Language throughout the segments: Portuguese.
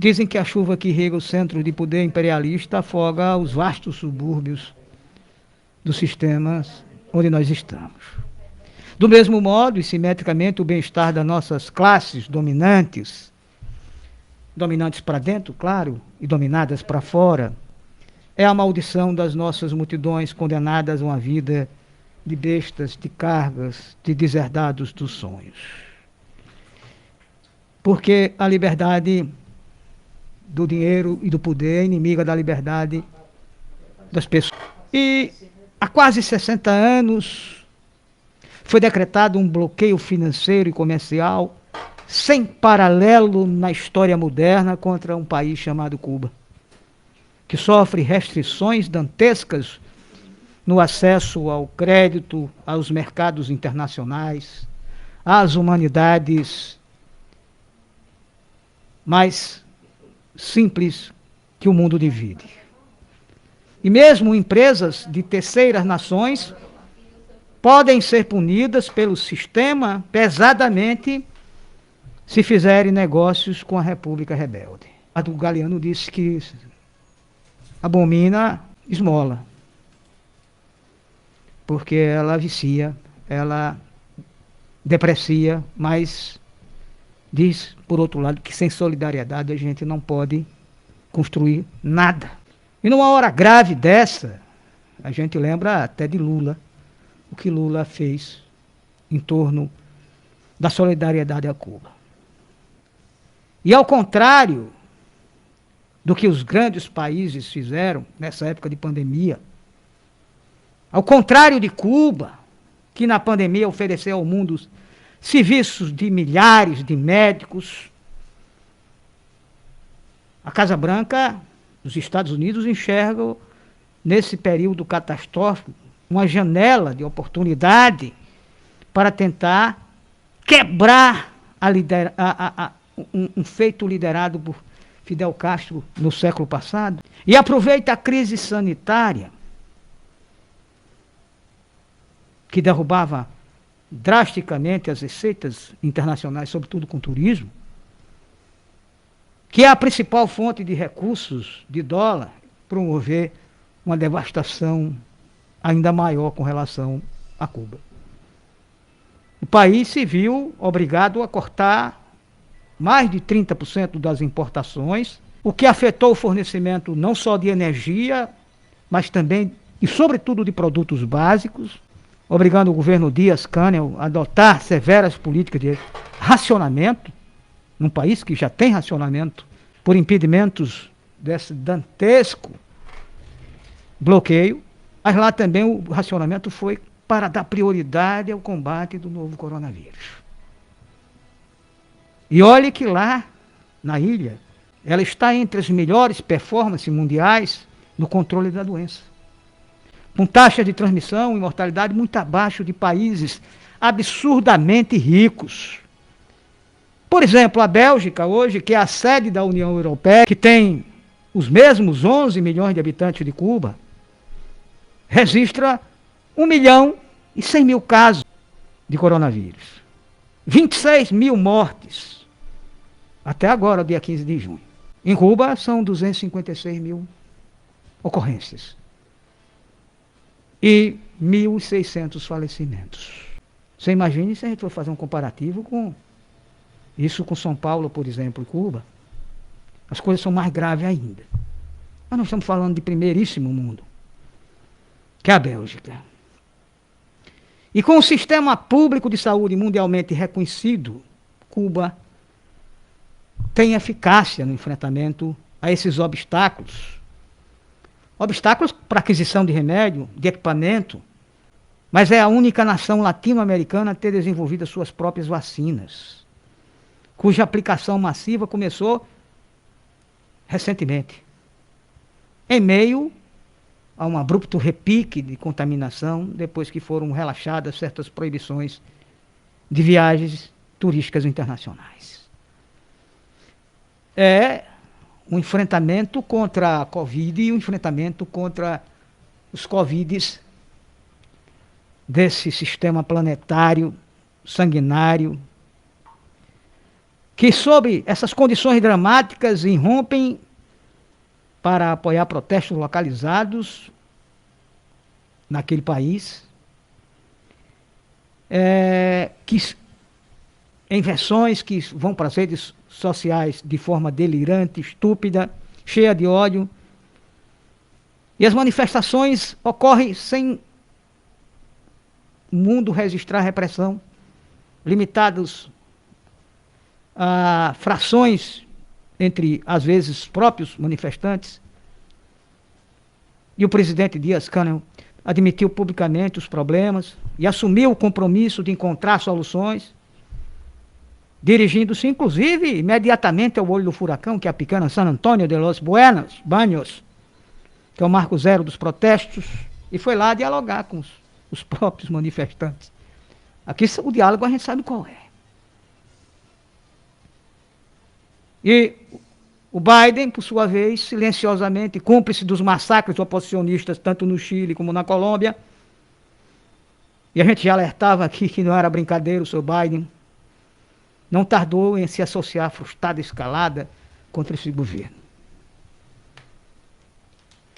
Dizem que a chuva que rega o centro de poder imperialista afoga os vastos subúrbios dos sistemas onde nós estamos. Do mesmo modo e simetricamente, o bem-estar das nossas classes dominantes para dentro, claro, e dominadas para fora, é a maldição das nossas multidões condenadas a uma vida de bestas, de cargas, de deserdados dos sonhos. Porque a liberdade do dinheiro e do poder é inimiga da liberdade das pessoas. E há quase 60 anos foi decretado um bloqueio financeiro e comercial sem paralelo na história moderna contra um país chamado Cuba, que sofre restrições dantescas no acesso ao crédito, aos mercados internacionais, às humanidades mais simples que o mundo divide. E mesmo empresas de terceiras nações podem ser punidas pelo sistema pesadamente se fizerem negócios com a República Rebelde. A do Galeano disse que abomina esmola, porque ela vicia, ela deprecia, mas diz, por outro lado, que sem solidariedade a gente não pode construir nada. E numa hora grave dessa, a gente lembra até de Lula, o que Lula fez em torno da solidariedade a Cuba. E ao contrário do que os grandes países fizeram nessa época de pandemia, ao contrário de Cuba, que na pandemia ofereceu ao mundo serviços de milhares de médicos, a Casa Branca, os Estados Unidos, enxergam nesse período catastrófico uma janela de oportunidade para tentar quebrar um feito liderado por Fidel Castro no século passado, e aproveita a crise sanitária, que derrubava drasticamente as receitas internacionais, sobretudo com o turismo, que é a principal fonte de recursos de dólar, promover uma devastação ainda maior com relação a Cuba. O país se viu obrigado a cortar mais de 30% das importações, o que afetou o fornecimento não só de energia, mas também e sobretudo de produtos básicos, obrigando o governo Dias-Canel a adotar severas políticas de racionamento, num país que já tem racionamento, por impedimentos desse dantesco bloqueio, mas lá também o racionamento foi para dar prioridade ao combate do novo coronavírus. E olhe que lá, na ilha, ela está entre as melhores performances mundiais no controle da doença, com taxa de transmissão e mortalidade muito abaixo de países absurdamente ricos. Por exemplo, a Bélgica hoje, que é a sede da União Europeia, que tem os mesmos 11 milhões de habitantes de Cuba, registra 1.100.000 casos de coronavírus. 26 mil mortes. Até agora, dia 15 de junho. Em Cuba, são 256 mil ocorrências. E 1.600 falecimentos. Você imagine se a gente for fazer um comparativo com isso com São Paulo, por exemplo, e Cuba. As coisas são mais graves ainda. Mas nós estamos falando de primeiríssimo mundo, que é a Bélgica. E com o sistema público de saúde mundialmente reconhecido, Cuba tem eficácia no enfrentamento a esses obstáculos. Obstáculos para aquisição de remédio, de equipamento, mas é a única nação latino-americana a ter desenvolvido as suas próprias vacinas, cuja aplicação massiva começou recentemente, em meio a um abrupto repique de contaminação, depois que foram relaxadas certas proibições de viagens turísticas internacionais. É um enfrentamento contra a Covid e um enfrentamento contra os Covides desse sistema planetário, sanguinário, que sob essas condições dramáticas irrompem para apoiar protestos localizados naquele país, em versões que vão para as redes sociais de forma delirante, estúpida, cheia de ódio. E as manifestações ocorrem sem o mundo registrar repressão, limitados a frações entre, às vezes, os próprios manifestantes. E o presidente Dias-Canel admitiu publicamente os problemas e assumiu o compromisso de encontrar soluções, dirigindo-se, inclusive, imediatamente ao olho do furacão, que é a pequena San Antônio de los Baños, que é o marco zero dos protestos, e foi lá dialogar com os próprios manifestantes. Aqui o diálogo a gente sabe qual é. E o Biden, por sua vez, silenciosamente, cúmplice dos massacres oposicionistas, tanto no Chile como na Colômbia, e a gente já alertava aqui que não era brincadeira o seu Biden, não tardou em se associar à frustrada escalada contra esse governo.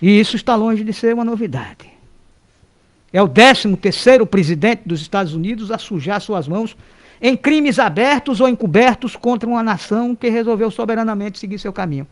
E isso está longe de ser uma novidade. É o 13º presidente dos Estados Unidos a sujar suas mãos em crimes abertos ou encobertos contra uma nação que resolveu soberanamente seguir seu caminho.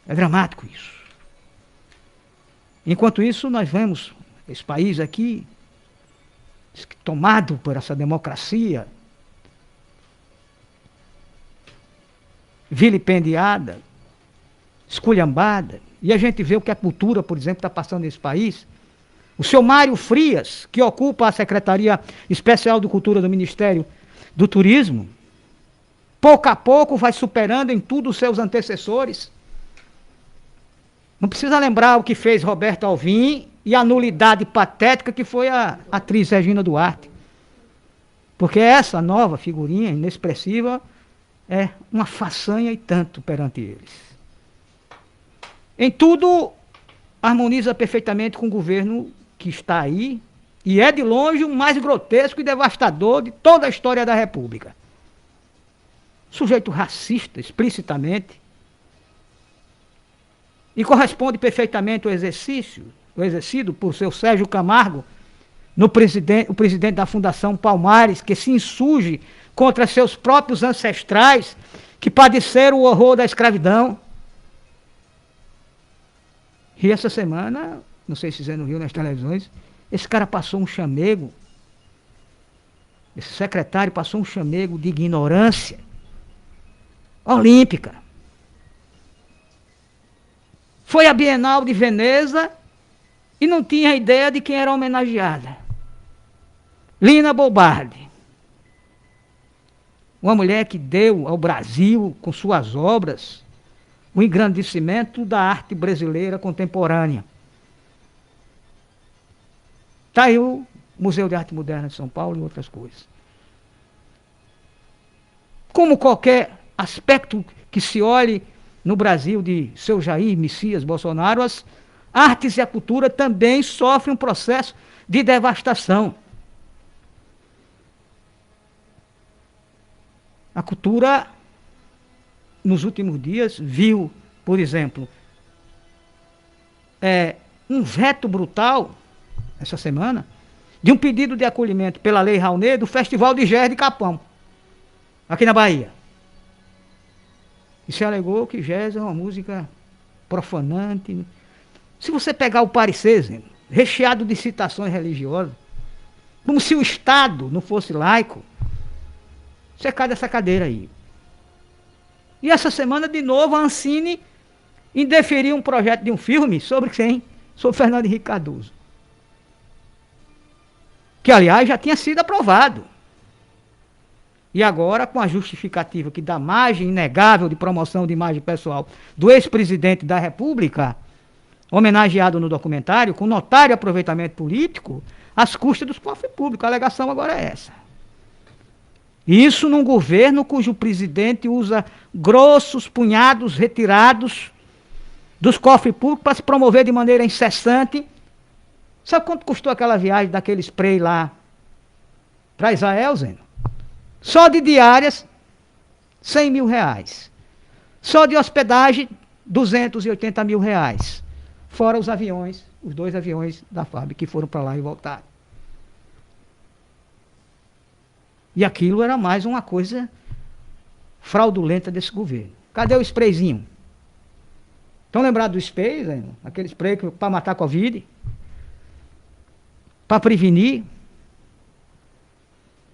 É dramático isso. Enquanto isso, nós vemos esse país aqui, tomado por essa democracia vilipendiada, esculhambada, e a gente vê o que a cultura, por exemplo, está passando nesse país. O seu Mário Frias, que ocupa a Secretaria Especial de Cultura do Ministério do Turismo, pouco a pouco vai superando em tudo os seus antecessores. Não precisa lembrar o que fez Roberto Alvim e a nulidade patética que foi a atriz Regina Duarte. Porque essa nova figurinha inexpressiva é uma façanha e tanto perante eles. Em tudo, harmoniza perfeitamente com o governo que está aí, e é de longe o mais grotesco e devastador de toda a história da República. Sujeito racista, explicitamente, e corresponde perfeitamente ao exercido por seu Sérgio Camargo, o presidente da Fundação Palmares, que se insurge contra seus próprios ancestrais que padeceram o horror da escravidão. E essa semana, não sei se você não viu nas televisões, esse cara passou um chamego, esse secretário passou um chamego de ignorância olímpica. Foi à Bienal de Veneza e não tinha ideia de quem era homenageada. Lina Bobardi. Uma mulher que deu ao Brasil, com suas obras, o engrandecimento da arte brasileira contemporânea. Está aí o Museu de Arte Moderna de São Paulo e outras coisas. Como qualquer aspecto que se olhe no Brasil de seu Jair Messias Bolsonaro, as artes e a cultura também sofrem um processo de devastação. A cultura, nos últimos dias, viu, por exemplo, um veto brutal, essa semana, de um pedido de acolhimento pela Lei Rouanet do Festival de Jazz de Capão, aqui na Bahia. E se alegou que jazz é uma música profanante. Se você pegar o parecer, recheado de citações religiosas, como se o Estado não fosse laico, você cai dessa cadeira aí. E essa semana, de novo, a Ancine indeferiu um projeto de um filme sobre quem? Sobre Fernando Henrique Cardoso. Que, aliás, já tinha sido aprovado. E agora, com a justificativa que dá margem inegável de promoção de imagem pessoal do ex-presidente da República, homenageado no documentário, com notário aproveitamento político, às custas dos cofres públicos. A alegação agora é essa. Isso num governo cujo presidente usa grossos punhados retirados dos cofres públicos para se promover de maneira incessante. Sabe quanto custou aquela viagem daquele spray lá para Israel, Zeno? Só de diárias, 100 mil reais. Só de hospedagem, 280 mil reais. Fora os aviões, os 2 aviões da FAB que foram para lá e voltaram. E aquilo era mais uma coisa fraudulenta desse governo. Cadê o sprayzinho? Estão lembrados do spray, Zé? Aquele spray para matar a Covid? Para prevenir?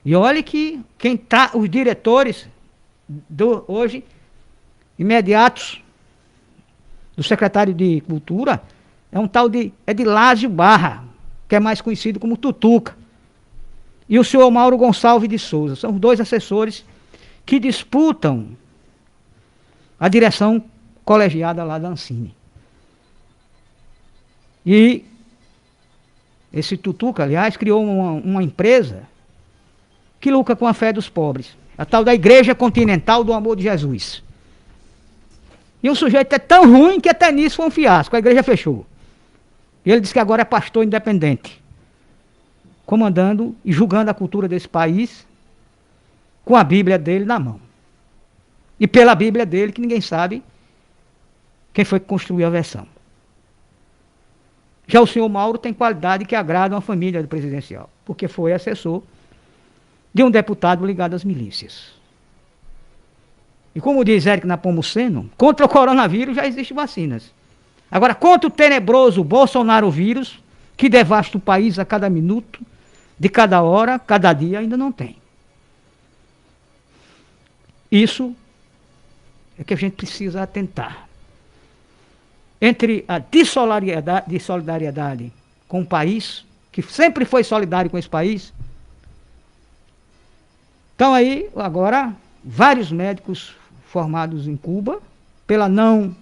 E olha que quem tá, os diretores hoje, imediatos, do secretário de Cultura, é um tal de Edilásio Barra, que é mais conhecido como Tutuca. E o senhor Mauro Gonçalves de Souza. São os 2 assessores que disputam a direção colegiada lá da Ancine. E esse Tutuca, aliás, criou uma empresa que lucra com a fé dos pobres. A tal da Igreja Continental do Amor de Jesus. E um sujeito é tão ruim que até nisso foi um fiasco. A igreja fechou. E ele disse que agora é pastor independente. Comandando e julgando a cultura desse país com a Bíblia dele na mão. E pela Bíblia dele, que ninguém sabe quem foi que construiu a versão. Já o senhor Mauro tem qualidade que agrada uma família presidencial, porque foi assessor de um deputado ligado às milícias. E como diz Érico Nepomuceno, contra o coronavírus já existem vacinas. Agora, contra o tenebroso Bolsonaro vírus, que devasta o país a cada minuto, de cada hora, cada dia, ainda não tem. Isso é que a gente precisa atentar. Entre a solidariedade com o país, que sempre foi solidário com esse país. Então aí, agora, vários médicos formados em Cuba, pela não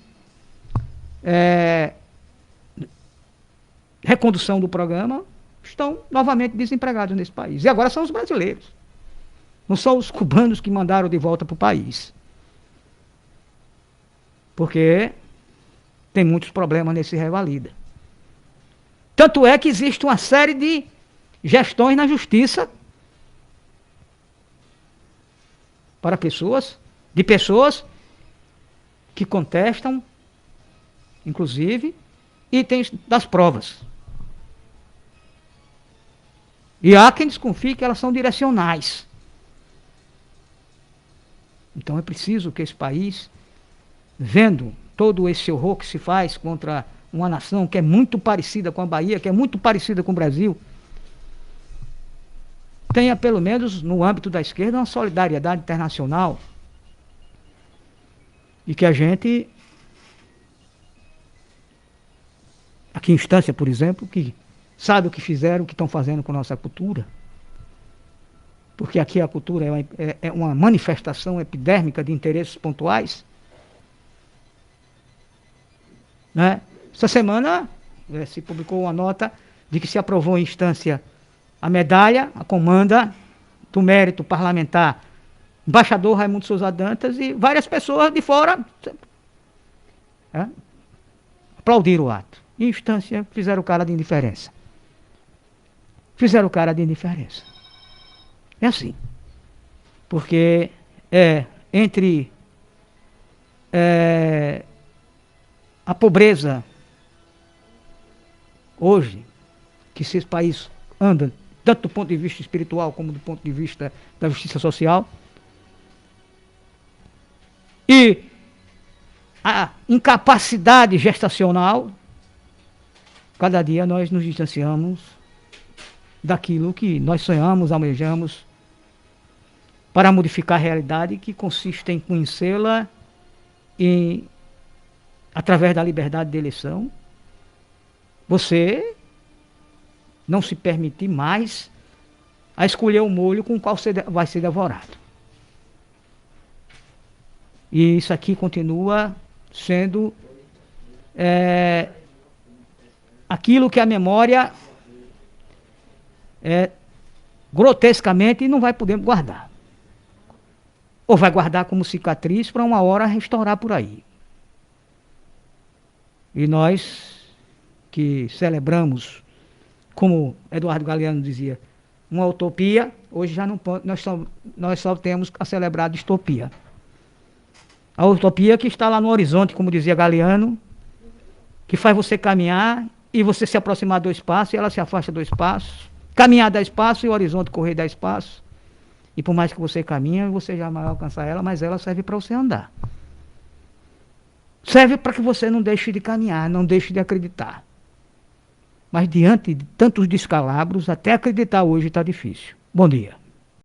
recondução do programa, estão novamente desempregados nesse país. E agora são os brasileiros. Não são os cubanos que mandaram de volta para o país. Porque tem muitos problemas nesse revalida. Tanto é que existe uma série de gestões na justiça para pessoas que contestam, inclusive, itens das provas. E há quem desconfie que elas são direcionais. Então é preciso que esse país, vendo todo esse horror que se faz contra uma nação que é muito parecida com a Bahia, que é muito parecida com o Brasil, tenha pelo menos no âmbito da esquerda uma solidariedade internacional e que a gente, aqui em Estância, por exemplo, que sabe o que fizeram, o que estão fazendo com a nossa cultura, porque aqui a cultura é uma manifestação epidérmica de interesses pontuais, né? Essa semana se publicou uma nota de que se aprovou em instância a medalha, a comanda do mérito parlamentar, embaixador Raimundo Souza Dantas, e várias pessoas de fora aplaudiram o ato. Em instância, fizeram o cara de indiferença. É assim. Porque entre a pobreza hoje, que esse país anda, tanto do ponto de vista espiritual como do ponto de vista da justiça social, e a incapacidade gestacional, cada dia nós nos distanciamos daquilo que nós sonhamos, almejamos, para modificar a realidade, que consiste em conhecê-la através da liberdade de eleição. Você não se permitir mais a escolher o molho com o qual você vai ser devorado. E isso aqui continua sendo aquilo que a memória grotescamente não vai poder guardar. Ou vai guardar como cicatriz para uma hora restaurar por aí. E nós que celebramos, como Eduardo Galeano dizia, uma utopia, hoje já não nós só temos a celebrar a distopia. A utopia que está lá no horizonte, como dizia Galeano, que faz você caminhar e você se aproximar do espaço e ela se afasta do espaço. Caminhar dá espaço e o horizonte correr dá espaço. E por mais que você caminhe, você já vai alcançar ela, mas ela serve para você andar. Serve para que você não deixe de caminhar, não deixe de acreditar. Mas diante de tantos descalabros, até acreditar hoje está difícil. Bom dia.